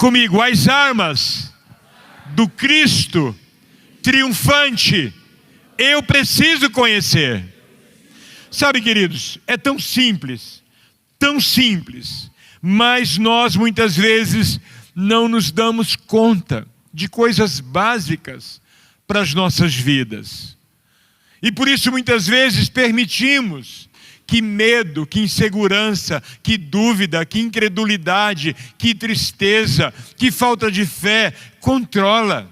comigo, as armas do Cristo triunfante, eu preciso conhecer. Sabe, queridos, é tão simples, mas nós muitas vezes não nos damos conta de coisas básicas para as nossas vidas. E por isso muitas vezes permitimos que medo, que insegurança, que dúvida, que incredulidade, que tristeza, que falta de fé controla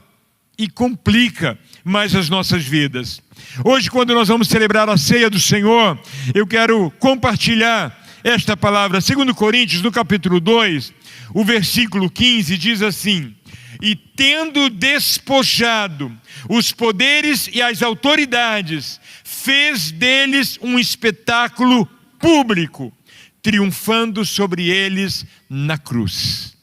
e complica mais as nossas vidas. Hoje, quando nós vamos celebrar a ceia do Senhor, eu quero compartilhar esta palavra. 2 Coríntios, no capítulo 2, o versículo 15, diz assim: e tendo despojado os poderes e as autoridades, fez deles um espetáculo público, triunfando sobre eles na cruz.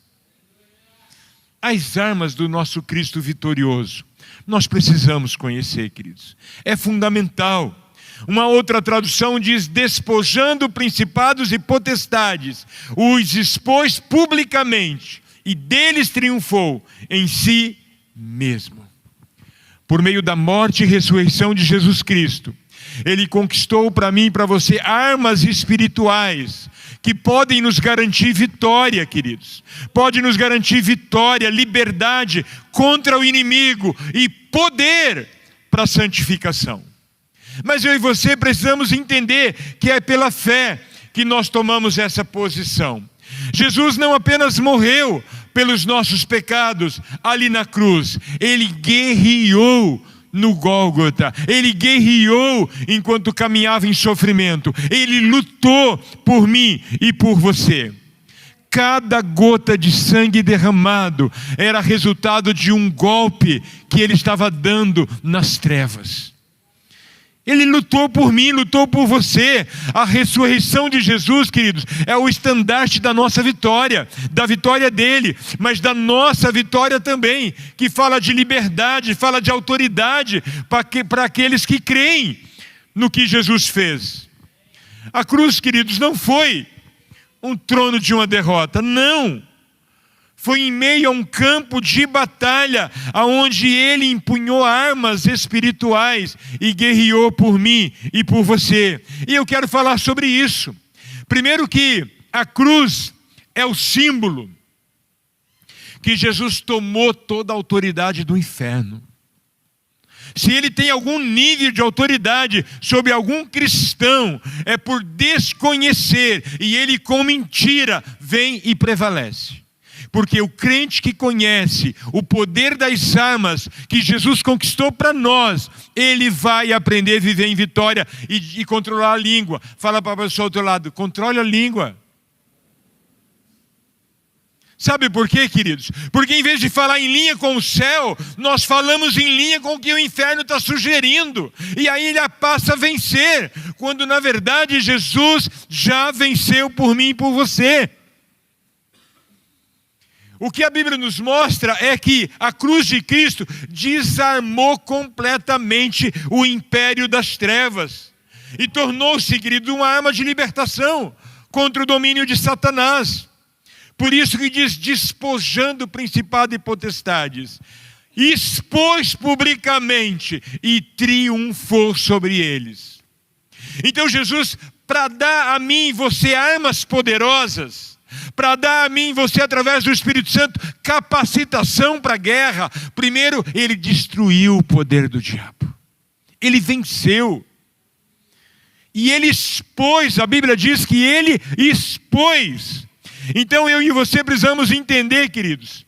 As armas do nosso Cristo vitorioso, nós precisamos conhecer, queridos. É fundamental. Uma outra tradução diz: despojando principados e potestades, os expôs publicamente, e deles triunfou em si mesmo. Por meio da morte e ressurreição de Jesus Cristo, Ele conquistou para mim e para você armas espirituais que podem nos garantir vitória, queridos. Pode nos garantir vitória, liberdade contra o inimigo e poder para a santificação. Mas eu e você precisamos entender que é pela fé que nós tomamos essa posição. Jesus não apenas morreu pelos nossos pecados ali na cruz, Ele guerreou no Gólgota, Ele guerreou enquanto caminhava em sofrimento, Ele lutou por mim e por você. Cada gota de sangue derramado era resultado de um golpe que Ele estava dando nas trevas. Ele lutou por mim, lutou por você. A ressurreição de Jesus, queridos, é o estandarte da nossa vitória, da vitória dele, mas da nossa vitória também, que fala de liberdade, fala de autoridade para aqueles que creem no que Jesus fez. A cruz, queridos, não foi um trono de uma derrota, não. Foi em meio a um campo de batalha, aonde Ele empunhou armas espirituais e guerreou por mim e por você. E eu quero falar sobre isso. Primeiro que a cruz é o símbolo que Jesus tomou toda a autoridade do inferno. Se Ele tem algum nível de autoridade sobre algum cristão, é por desconhecer, e ele com mentira vem e prevalece. Porque o crente que conhece o poder das armas que Jesus conquistou para nós, ele vai aprender a viver em vitória e controlar a língua. Fala para a pessoa do outro lado: controle a língua. Sabe por quê, queridos? Porque em vez de falar em linha com o céu, nós falamos em linha com o que o inferno está sugerindo. E aí ele passa a vencer, quando na verdade Jesus já venceu por mim e por você. O que a Bíblia nos mostra é que a cruz de Cristo desarmou completamente o império das trevas e tornou-se, querido, uma arma de libertação contra o domínio de Satanás. Por isso que diz: despojando principado e potestades, expôs publicamente e triunfou sobre eles. Então Jesus, para dar a mim e você armas poderosas, para dar a mim e você, através do Espírito Santo, capacitação para a guerra, primeiro Ele destruiu o poder do diabo. Ele venceu. E Ele expôs, a Bíblia diz que Ele expôs. Então eu e você precisamos entender, queridos,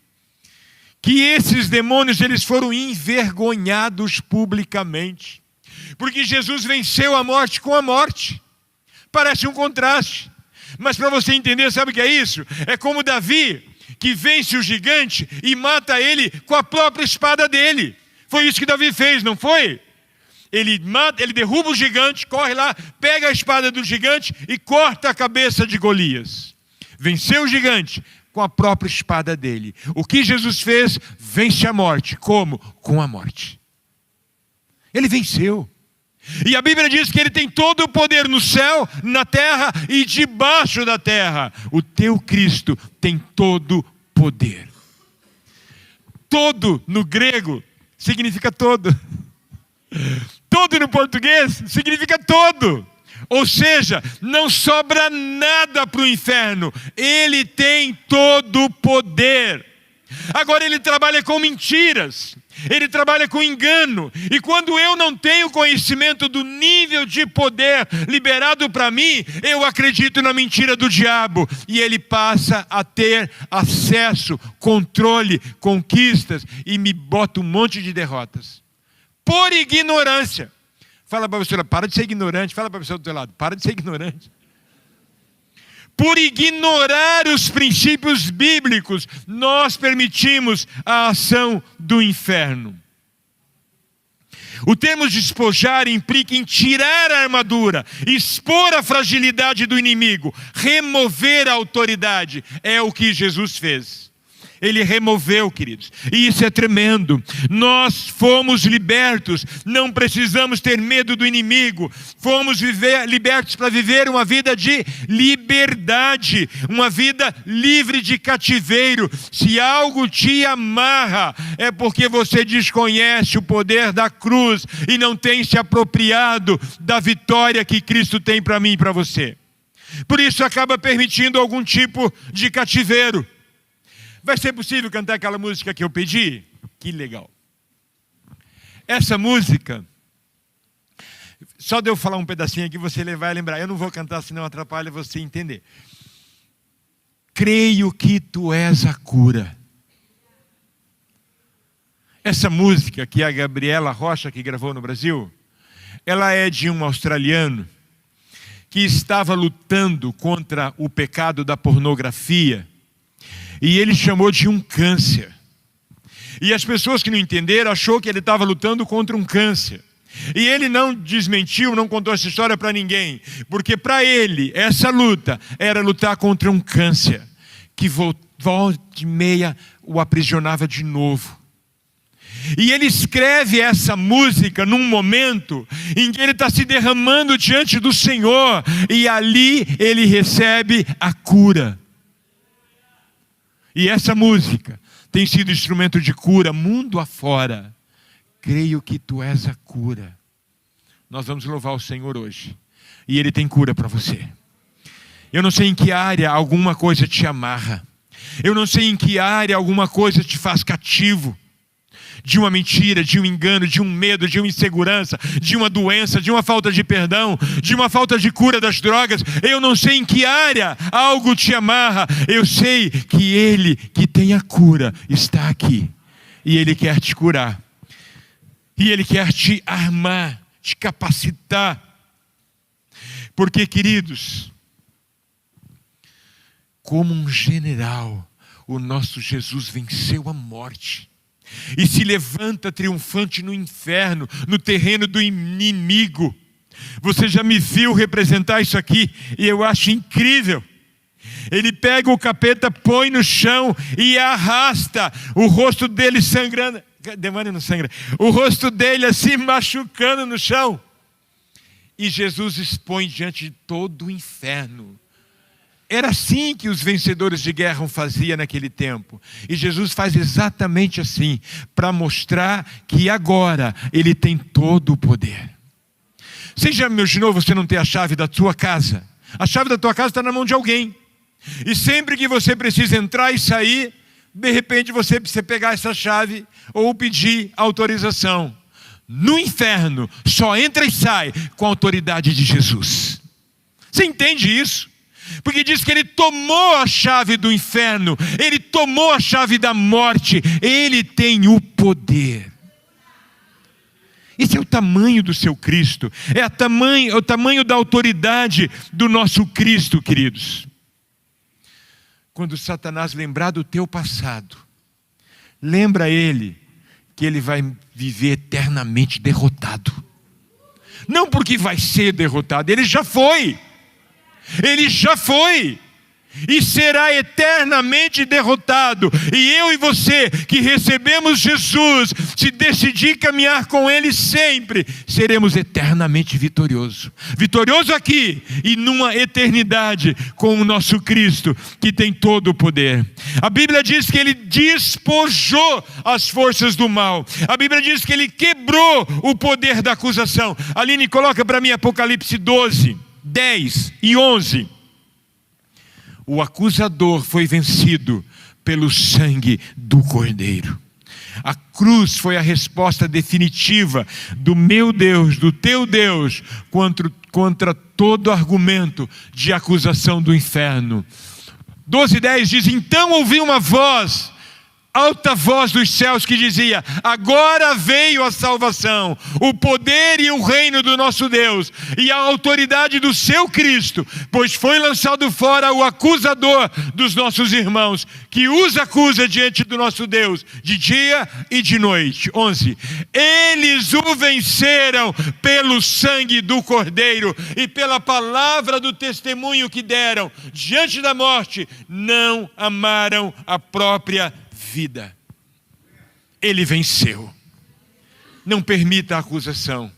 que esses demônios, eles foram envergonhados publicamente. Porque Jesus venceu a morte com a morte. Parece um contraste. Mas para você entender, sabe o que é isso? É como Davi, que vence o gigante e mata ele com a própria espada dele. Foi isso que Davi fez, não foi? Ele derruba o gigante, corre lá, pega a espada do gigante e corta a cabeça de Golias. Venceu o gigante com a própria espada dele. O que Jesus fez? Vence a morte. Como? Com a morte. Ele venceu. E a Bíblia diz que Ele tem todo o poder no céu, na terra e debaixo da terra. O teu Cristo tem todo o poder. Todo no grego significa todo. Todo no português significa todo. Ou seja, não sobra nada para o inferno. Ele tem todo o poder. Agora ele trabalha com mentiras. Ele trabalha com engano. E quando eu não tenho conhecimento do nível de poder liberado para mim, eu acredito na mentira do diabo. E ele passa a ter acesso, controle, conquistas e me bota um monte de derrotas. Por ignorância. Fala para a pessoa, para de ser ignorante. Fala para a pessoa do teu lado, para de ser ignorante. Por ignorar os princípios bíblicos, nós permitimos a ação do inferno. O termo despojar implica em tirar a armadura, expor a fragilidade do inimigo, remover a autoridade. É o que Jesus fez. Ele removeu, queridos, e isso é tremendo. Nós fomos libertos, não precisamos ter medo do inimigo. Fomos libertos para viver uma vida de liberdade, uma vida livre de cativeiro. Se algo te amarra, é porque você desconhece o poder da cruz e não tem se apropriado da vitória que Cristo tem para mim e para você. Por isso acaba permitindo algum tipo de cativeiro. Vai ser possível cantar aquela música que eu pedi? Que legal. Essa música, só de eu falar um pedacinho aqui, você vai lembrar. Eu não vou cantar, senão atrapalha você entender. Creio que tu és a cura. Essa música, que é a Gabriela Rocha, que gravou no Brasil, ela é de um australiano que estava lutando contra o pecado da pornografia. E ele chamou de um câncer. E as pessoas que não entenderam achou que ele estava lutando contra um câncer. E ele não desmentiu, não contou essa história para ninguém. Porque para ele, essa luta era lutar contra um câncer. Que volta e meia o aprisionava de novo. E ele escreve essa música num momento em que ele está se derramando diante do Senhor. E ali ele recebe a cura. E essa música tem sido instrumento de cura mundo afora. Creio que tu és a cura. Nós vamos louvar o Senhor hoje. E Ele tem cura para você. Eu não sei em que área alguma coisa te amarra. Eu não sei em que área alguma coisa te faz cativo. De uma mentira, de um engano, de um medo, de uma insegurança, de uma doença, de uma falta de perdão, de uma falta de cura das drogas. Eu não sei em que área algo te amarra. Eu sei que Ele que tem a cura está aqui. E Ele quer te curar. E Ele quer te armar, te capacitar. Porque, queridos, como um general, o nosso Jesus venceu a morte. E se levanta triunfante no inferno, no terreno do inimigo. Você já me viu representar isso aqui, e eu acho incrível. Ele pega o capeta, põe no chão e arrasta, o rosto dele sangrando. Demônio não sangra. O rosto dele assim machucando no chão. E Jesus expõe diante de todo o inferno. Era assim que os vencedores de guerra faziam naquele tempo. E Jesus faz exatamente assim, para mostrar que agora Ele tem todo o poder. Você já imaginou você não ter a chave da tua casa? A chave da tua casa está na mão de alguém. E sempre que você precisa entrar e sair, de repente você precisa pegar essa chave ou pedir autorização. No inferno, só entra e sai com a autoridade de Jesus. Você entende isso? Porque diz que Ele tomou a chave do inferno, Ele tomou a chave da morte, Ele tem o poder. Esse é o tamanho do seu Cristo, é o tamanho da autoridade do nosso Cristo, queridos. Quando Satanás lembrar do teu passado, lembra ele que ele vai viver eternamente derrotado. Não porque vai ser derrotado, ele já foi. Ele já foi. e será eternamente derrotado. E eu e você que recebemos Jesus, se decidir caminhar com Ele sempre, seremos eternamente vitoriosos. Vitorioso aqui e numa eternidade com o nosso Cristo, que tem todo o poder. A Bíblia diz que Ele despojou as forças do mal. A Bíblia diz que Ele quebrou o poder da acusação. Aline, coloca para mim Apocalipse 12, 10 e 11. O acusador foi vencido pelo sangue do Cordeiro. A cruz foi a resposta definitiva do meu Deus, do teu Deus, contra todo argumento de acusação do inferno. 12:10 diz: então ouvi uma voz, alta voz dos céus, que dizia: agora veio a salvação, o poder e o reino do nosso Deus e a autoridade do seu Cristo, pois foi lançado fora o acusador dos nossos irmãos, que os acusa diante do nosso Deus de dia e de noite. 11. Eles o venceram pelo sangue do Cordeiro e pela palavra do testemunho que deram. Diante da morte, não amaram a própria vida. Ele venceu. Não permita a acusação.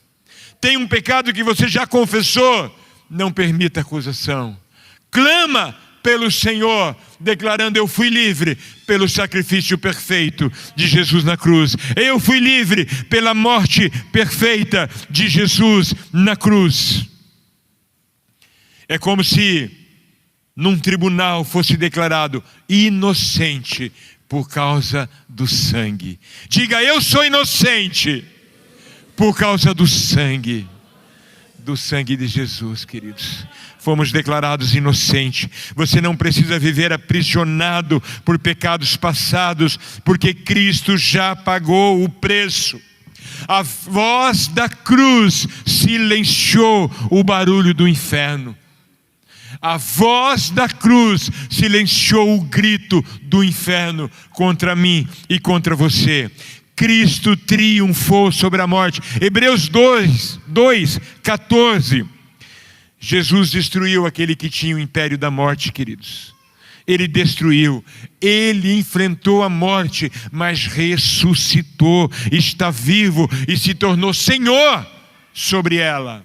Tem um pecado que você já confessou, não permita a acusação. Clama pelo Senhor, declarando: eu fui livre pelo sacrifício perfeito de Jesus na cruz. Eu fui livre pela morte perfeita de Jesus na cruz. É como se num tribunal fosse declarado inocente por causa do sangue. Diga: eu sou inocente por causa do sangue de Jesus, queridos. Fomos declarados inocentes. Você não precisa viver aprisionado por pecados passados, porque Cristo já pagou o preço. A voz da cruz silenciou o barulho do inferno. A voz da cruz silenciou o grito do inferno contra mim e contra você. Cristo triunfou sobre a morte. Hebreus 2:14. Jesus destruiu aquele que tinha o império da morte, queridos. Ele destruiu, ele enfrentou a morte, mas ressuscitou, está vivo e se tornou Senhor sobre ela.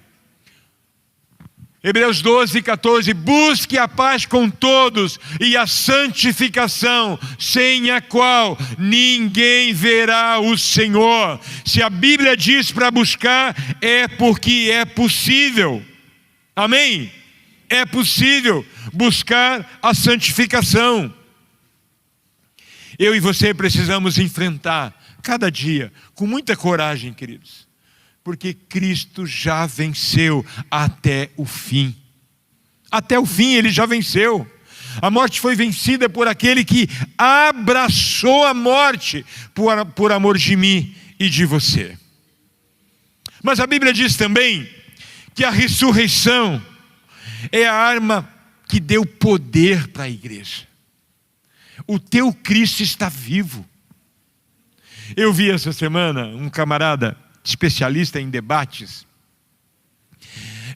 Hebreus 12:14, busque a paz com todos e a santificação, sem a qual ninguém verá o Senhor. Se a Bíblia diz para buscar, é porque é possível. Amém? É possível buscar a santificação. Eu e você precisamos enfrentar cada dia com muita coragem, queridos. Porque Cristo já venceu até o fim. Até o fim ele já venceu. A morte foi vencida por aquele que abraçou a morte por amor de mim e de você. Mas a Bíblia diz também que a ressurreição é a arma que deu poder para a igreja. O teu Cristo está vivo. Eu vi essa semana um camarada especialista em debates,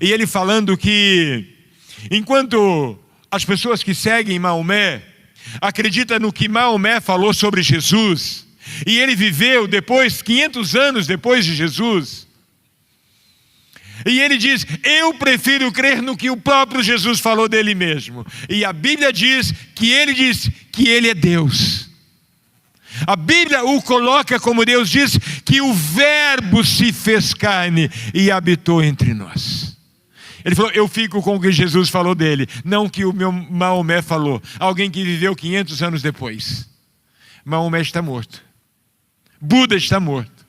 e ele falando que enquanto as pessoas que seguem Maomé acreditam no que Maomé falou sobre Jesus, e ele viveu depois, 500 anos depois de Jesus, e ele diz: eu prefiro crer no que o próprio Jesus falou dele mesmo. E a Bíblia diz que ele é Deus. A Bíblia o coloca como Deus diz que o Verbo se fez carne e habitou entre nós. Ele falou: eu fico com o que Jesus falou dele, não o que o meu Maomé falou. Alguém que viveu 500 anos depois. Maomé está morto. Buda está morto.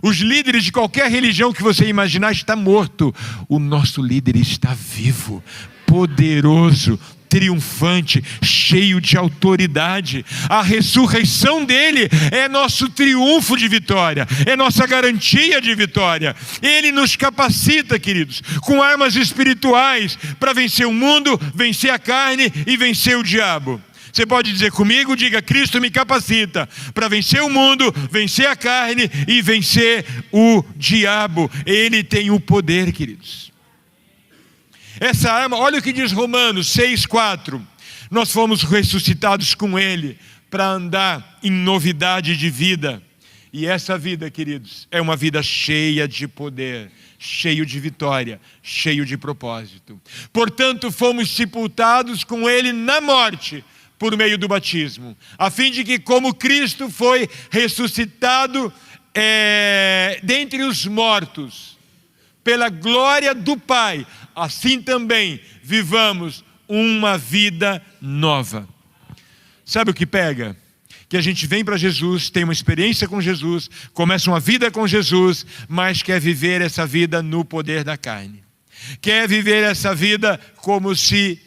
Os líderes de qualquer religião que você imaginar está morto. O nosso líder está vivo, poderoso, triunfante, cheio de autoridade. A ressurreição dele é nosso triunfo de vitória, é nossa garantia de vitória. Ele nos capacita, queridos, com armas espirituais para vencer o mundo, vencer a carne e vencer o diabo. Você pode dizer comigo? Diga: Cristo me capacita para vencer o mundo, vencer a carne e vencer o diabo. Ele tem o poder, queridos. Essa arma, olha o que diz Romanos 6:4. Nós fomos ressuscitados com Ele para andar em novidade de vida. E essa vida, queridos, é uma vida cheia de poder, cheio de vitória, cheio de propósito. Portanto, fomos sepultados com Ele na morte, por meio do batismo, a fim de que, como Cristo foi ressuscitado dentre os mortos, pela glória do Pai, assim também vivamos uma vida nova. Sabe o que pega? Que a gente vem para Jesus, tem uma experiência com Jesus, começa uma vida com Jesus, mas quer viver essa vida no poder da carne. Quer viver essa vida como se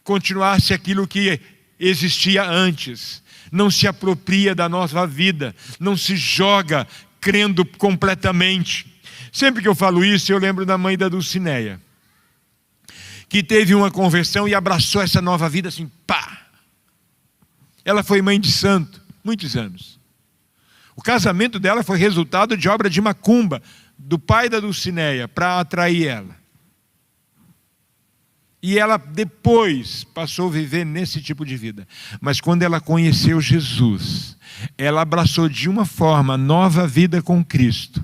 continuasse aquilo que existia antes. Não se apropria da nova vida, não se joga crendo completamente. Sempre que eu falo isso, eu lembro da mãe da Dulcineia, que teve uma conversão e abraçou essa nova vida assim, pá! Ela foi mãe de santo, muitos anos. O casamento dela foi resultado de obra de macumba, do pai da Dulcineia, para atrair ela. E ela depois passou a viver nesse tipo de vida. Mas quando ela conheceu Jesus, ela abraçou de uma forma a nova vida com Cristo,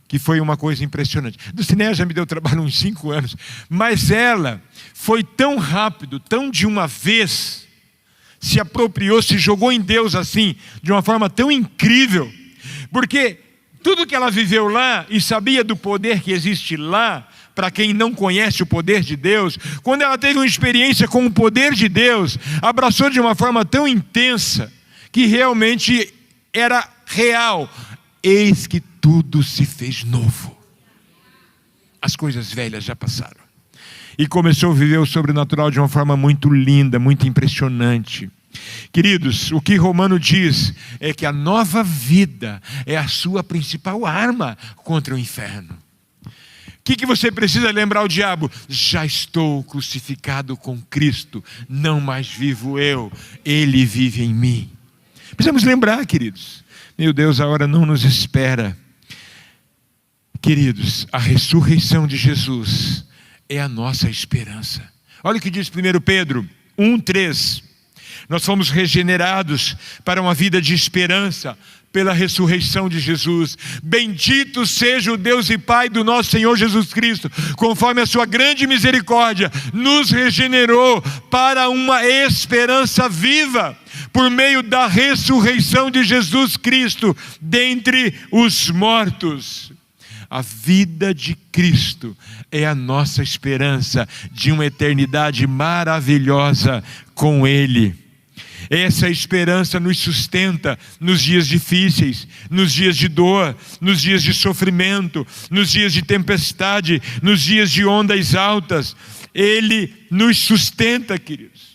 que foi uma coisa impressionante. Dulcineia já me deu trabalho uns 5 anos, mas ela foi tão rápido, tão de uma vez, se apropriou, se jogou em Deus assim, de uma forma tão incrível, porque tudo que ela viveu lá e sabia do poder que existe lá, para quem não conhece o poder de Deus, quando ela teve uma experiência com o poder de Deus, abraçou de uma forma tão intensa, que realmente era real. Eis que tudo se fez novo. As coisas velhas já passaram. E começou a viver o sobrenatural de uma forma muito linda, muito impressionante. Queridos, o que Romano diz é que a nova vida é a sua principal arma contra o inferno. O que você precisa lembrar ao diabo? Já estou crucificado com Cristo, não mais vivo eu, Ele vive em mim. Precisamos lembrar, queridos. Meu Deus, a hora não nos espera. Queridos, a ressurreição de Jesus é a nossa esperança. Olha o que diz 1 Pedro 1:3. Nós fomos regenerados para uma vida de esperança pela ressurreição de Jesus. Bendito seja o Deus e Pai do nosso Senhor Jesus Cristo, conforme a sua grande misericórdia, nos regenerou para uma esperança viva, por meio da ressurreição de Jesus Cristo dentre os mortos. A vida de Cristo é a nossa esperança de uma eternidade maravilhosa com Ele. Essa esperança nos sustenta nos dias difíceis, nos dias de dor, nos dias de sofrimento, nos dias de tempestade, nos dias de ondas altas. Ele nos sustenta, queridos.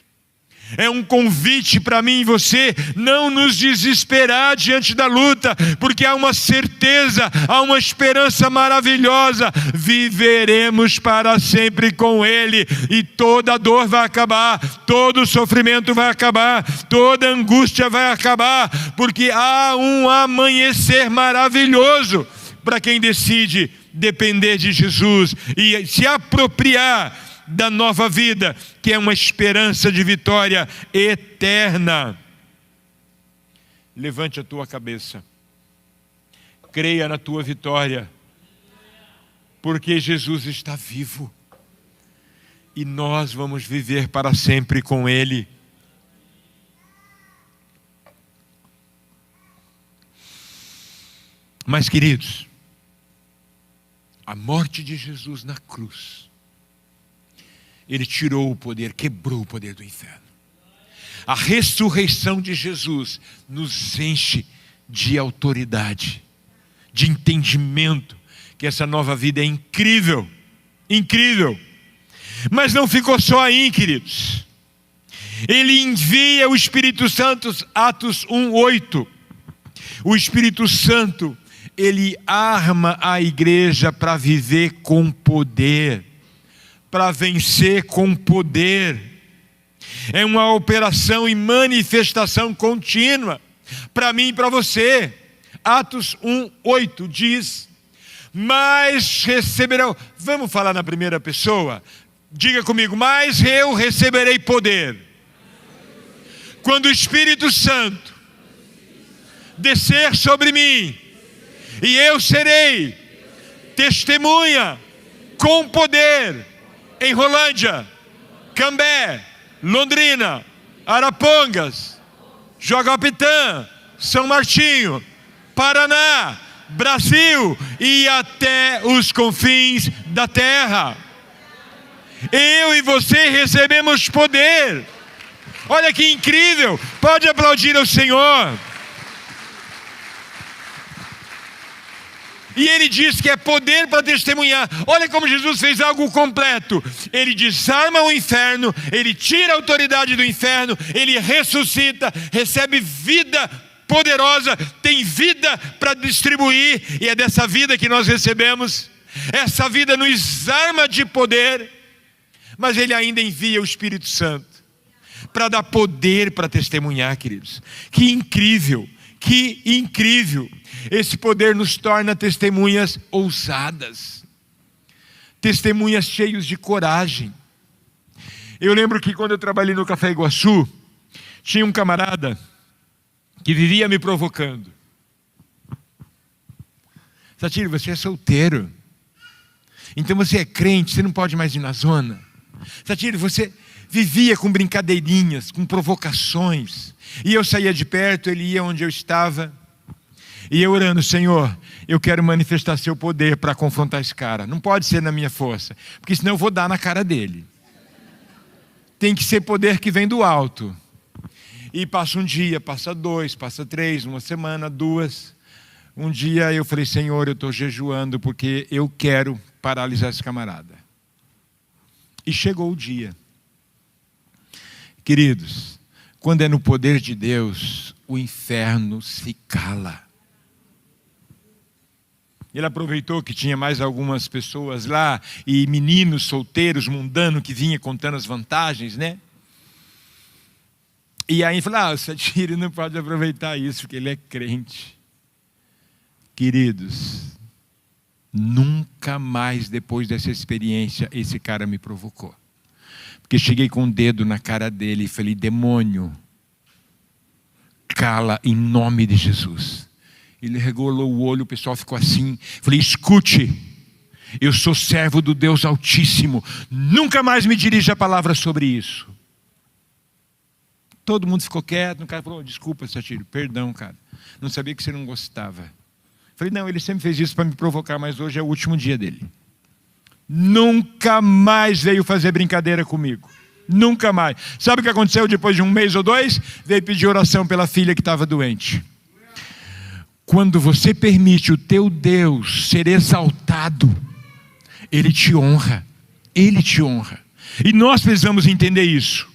É um convite para mim e você não nos desesperar diante da luta, porque há uma certeza, há uma esperança maravilhosa. Viveremos para sempre com Ele, e toda dor vai acabar, todo sofrimento vai acabar, toda angústia vai acabar, porque há um amanhecer maravilhoso para quem decide depender de Jesus e se apropriar da nova vida, que é uma esperança de vitória eterna. Levante a tua cabeça, creia na tua vitória, porque Jesus está vivo e nós vamos viver para sempre com Ele. Mas, queridos, a morte de Jesus na cruz, Ele tirou o poder, quebrou o poder do inferno. A ressurreição de Jesus nos enche de autoridade, de entendimento, que essa nova vida é incrível, incrível. Mas não ficou só aí, queridos. Ele envia o Espírito Santo, Atos 1:8. O Espírito Santo, ele arma a igreja para viver com poder, para vencer com poder. É uma operação e manifestação contínua para mim e para você. Atos 1:8 diz: mas receberão, vamos falar na primeira pessoa, Diga comigo, mas eu receberei poder quando o Espírito Santo descer sobre mim, e eu serei testemunha com poder em Rolândia, Cambé, Londrina, Arapongas, Jaguapitã, São Martinho, Paraná, Brasil e até os confins da terra. Eu e você recebemos poder. Olha que incrível! Pode aplaudir ao Senhor. E ele diz que é poder para testemunhar. Olha como Jesus fez algo completo. Ele desarma o inferno, ele tira a autoridade do inferno, ele ressuscita, recebe vida poderosa, tem vida para distribuir, e é dessa vida que nós recebemos. Essa vida nos arma de poder, mas ele ainda envia o Espírito Santo para dar poder para testemunhar, queridos. Que incrível, que incrível. Esse poder nos torna testemunhas ousadas, testemunhas cheios de coragem. Eu lembro que quando eu trabalhei no Café Iguaçu, tinha um camarada que vivia me provocando. Satiro, você é solteiro, então você é crente, você não pode mais ir na zona. Satiro, você vivia com brincadeirinhas, com provocações. E eu saía de perto, ele ia onde eu estava, e eu orando, Senhor, eu quero manifestar seu poder para confrontar esse cara. Não pode ser na minha força, porque senão eu vou dar na cara dele. Tem que ser poder que vem do alto. E passa um dia, passa 2, passa 3, uma semana, 2. Um dia eu falei, Senhor, eu estou jejuando porque eu quero paralisar esse camarada. E chegou o dia. Queridos, quando é no poder de Deus, o inferno se cala. Ele aproveitou que tinha mais algumas pessoas lá, e meninos solteiros, mundanos, que vinha contando as vantagens, né? E aí ele falou, o Satiro não pode aproveitar isso, porque ele é crente. Queridos, nunca mais depois dessa experiência, esse cara me provocou. Porque cheguei com o dedo na cara dele e falei, demônio, cala em nome de Jesus. Ele regolou o olho, o pessoal ficou assim. Falei, escute, eu sou servo do Deus Altíssimo, nunca mais me dirija a palavra sobre isso. Todo mundo ficou quieto, o cara falou, desculpa, Satiro, perdão, cara, não sabia que você não gostava. Falei, não, ele sempre fez isso para me provocar, mas hoje é o último dia dele. Nunca mais veio fazer brincadeira comigo, nunca mais. Sabe o que aconteceu depois de 1 mês ou 2? Veio pedir oração pela filha que estava doente. Quando você permite o teu Deus ser exaltado, Ele te honra. Ele te honra. E nós precisamos entender isso.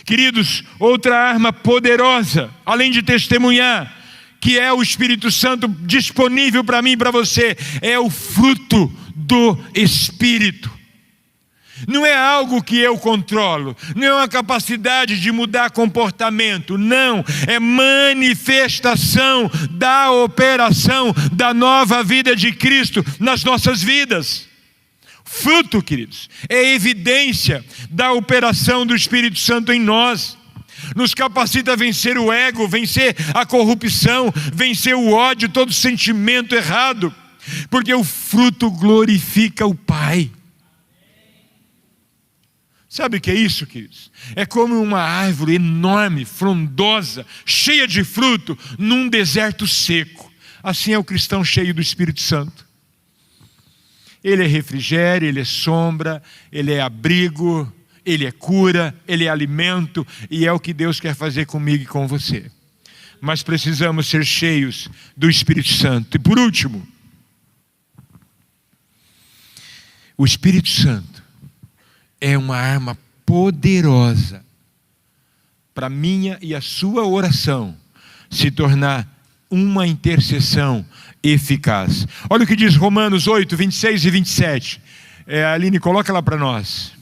Queridos, outra arma poderosa, além de testemunhar, que é o Espírito Santo disponível para mim e para você, é o fruto do Espírito. Não é algo que eu controlo, não é uma capacidade de mudar comportamento, não, é manifestação da operação da nova vida de Cristo nas nossas vidas. Fruto, queridos, é evidência da operação do Espírito Santo em nós. Nos capacita a vencer o ego, vencer a corrupção, vencer o ódio, todo sentimento errado, porque o fruto glorifica o Pai. Sabe o que é isso, queridos? É como uma árvore enorme, frondosa, cheia de fruto, num deserto seco. Assim é o cristão cheio do Espírito Santo. Ele é refrigério, ele é sombra, ele é abrigo, ele é cura, ele é alimento, e é o que Deus quer fazer comigo e com você. Mas precisamos ser cheios do Espírito Santo. E por último, o Espírito Santo é uma arma poderosa para minha e a sua oração se tornar uma intercessão eficaz. Olha o que diz Romanos 8, 26 e 27. Aline, coloca lá para nós.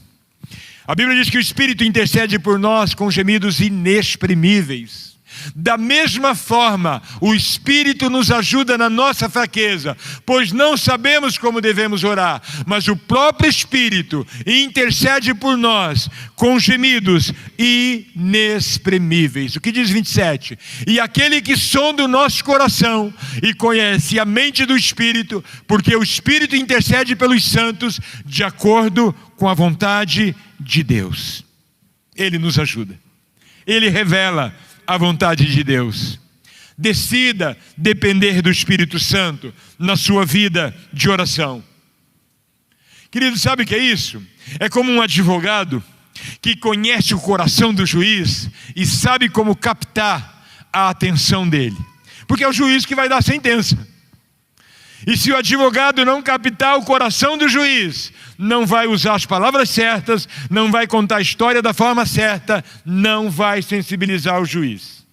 A Bíblia diz que o Espírito intercede por nós com gemidos inexprimíveis. Da mesma forma, o Espírito nos ajuda na nossa fraqueza, pois não sabemos como devemos orar, mas o próprio Espírito intercede por nós com gemidos inexprimíveis. O que diz 27? E aquele que sonda o nosso coração e conhece a mente do Espírito, porque o Espírito intercede pelos santos de acordo com a vontade de Deus. Ele nos ajuda. Ele revela a vontade de Deus. Decida depender do Espírito Santo na sua vida de oração. Querido, sabe o que é isso? É como um advogado que conhece o coração do juiz e sabe como captar a atenção dele. Porque é o juiz que vai dar a sentença. E se o advogado não captar o coração do juiz, não vai usar as palavras certas, não vai contar a história da forma certa, não vai sensibilizar o juiz.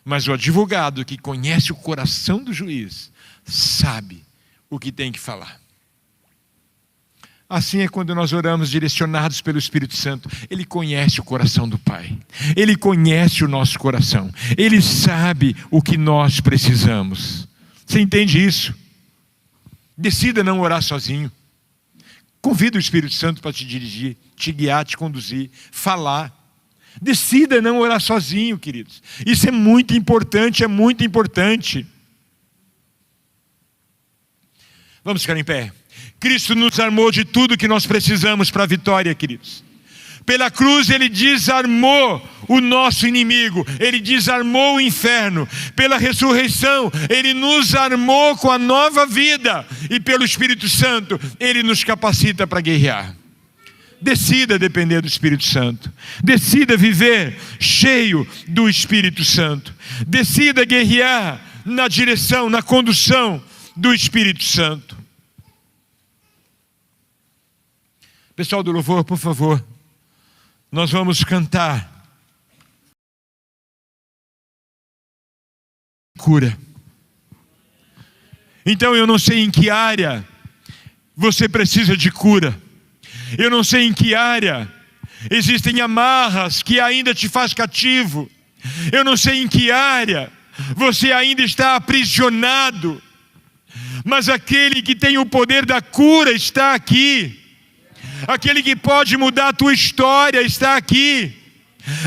Mas o advogado que conhece o coração do juiz, sabe o que tem que falar. Assim é quando nós oramos direcionados pelo Espírito Santo. Ele conhece o coração do Pai. Ele conhece o nosso coração. Ele sabe o que nós precisamos. Você entende isso? Decida não orar sozinho. Convida o Espírito Santo para te dirigir, te guiar, te conduzir, falar. Decida não orar sozinho, queridos. Isso é muito importante, é muito importante. Vamos ficar em pé. Cristo nos armou de tudo que nós precisamos para a vitória, queridos. Pela cruz Ele desarmou o nosso inimigo, Ele desarmou o inferno. Pela ressurreição Ele nos armou com a nova vida. E pelo Espírito Santo Ele nos capacita para guerrear. Decida depender do Espírito Santo. Decida viver cheio do Espírito Santo. Decida guerrear na direção, na condução do Espírito Santo. Pessoal do louvor, por favor. Nós vamos cantar cura. Então eu não sei em que área você precisa de cura. Eu não sei em que área existem amarras que ainda te faz cativo. Eu não sei em que área você ainda está aprisionado. Mas aquele que tem o poder da cura está aqui. Aquele que pode mudar a tua história está aqui.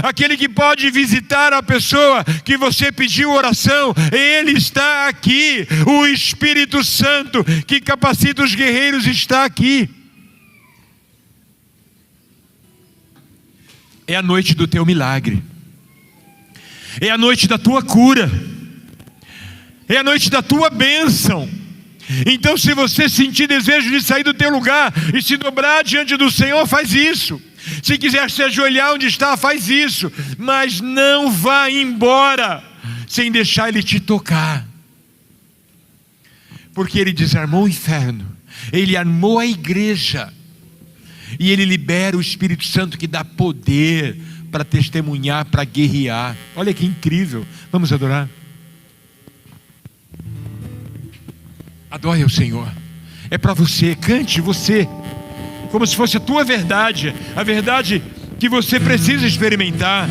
Aquele que pode visitar a pessoa que você pediu oração, Ele está aqui. O Espírito Santo que capacita os guerreiros está aqui. É a noite do teu milagre. É a noite da tua cura. É a noite da tua bênção. Então, se você sentir desejo de sair do teu lugar e se dobrar diante do Senhor, faz isso. Se quiser se ajoelhar onde está, faz isso. Mas não vá embora sem deixar Ele te tocar. Porque Ele desarmou o inferno. Ele armou a igreja. E Ele libera o Espírito Santo que dá poder para testemunhar, para guerrear. Olha que incrível. Vamos adorar. Adore ao Senhor. É para você, cante você, como se fosse a tua verdade, a verdade que você precisa experimentar.